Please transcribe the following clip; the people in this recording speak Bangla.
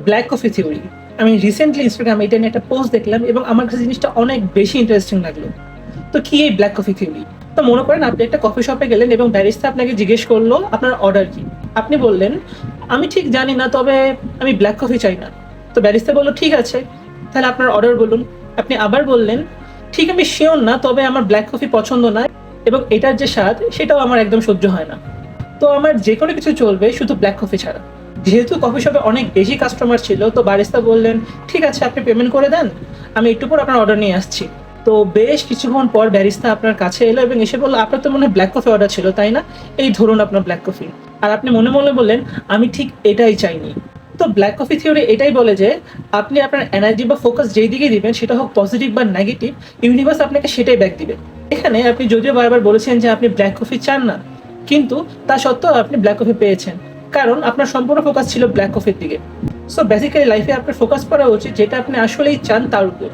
Black coffee theory. আমি রিসেন্টলি ইনস্টাগ্রামে এটা নিয়ে একটা পোস্ট দেখলাম এবং আমার কাছে জিনিসটা অনেক বেশি ইন্টারেস্টিং লাগলো। তো কি এই ব্ল্যাক কফি থিওরি? তো মনে করেন আপনি একটা কফি শপে গেলেন এবং ব্যারিস্টা আপনাকে জিজ্ঞেস করলো আপনার অর্ডার কি। আপনি বললেন আমি ঠিক জানি না, তবে আমি ব্ল্যাক কফি চাই না। তো ব্যারিস্টা বললো ঠিক আছে, তাহলে আপনার অর্ডার বলুন। আপনি আবার বললেন ঠিক আমি শিওর না, তবে আমার ব্ল্যাক কফি পছন্দ না এবং এটার যে স্বাদ সেটাও আমার একদম সহ্য হয় না। তো আমার যে কোনো কিছু চলবে, শুধু ব্ল্যাক কফি ছাড়া। যেহেতু কফি শপে অনেক বেশি কাস্টমার ছিল, তো বারিস্তা বললেন ঠিক আছে আপনি পেমেন্ট করে দেন, আমি একটু পর আপনার অর্ডার নিয়ে আসছি। তো বেশ কিছুক্ষণ পর ব্যারিস্তা আপনার কাছে এলো এবং এসে বললো আপনার তো মনে হয় ব্ল্যাক কফি অর্ডার ছিল তাই না, এই ধরুন আপনার ব্ল্যাক কফি। আর আপনি মনে মনে বললেন আমি ঠিক এটাই চাইনি। তো ব্ল্যাক কফি থিওরি এটাই বলে যে আপনি আপনার এনার্জি বা ফোকাস যেই দিকে দিবেন, সেটা হোক পজিটিভ বা নেগেটিভ, ইউনিভার্স আপনাকে সেটাই ব্যাক দিবে। এখানে আপনি যদিও বারবার বলেছেন যে আপনি ব্ল্যাক কফি চান না, কিন্তু তা সত্ত্বেও আপনি ব্ল্যাক কফি পেয়েছেন, কারণ আপনার সম্পূর্ণ ফোকাস ছিল ব্ল্যাক কফির দিকে। সো বেসিক্যালি লাইফে আপনার ফোকাস করা উচিত যেটা আপনি আসলেই চান তার উপর।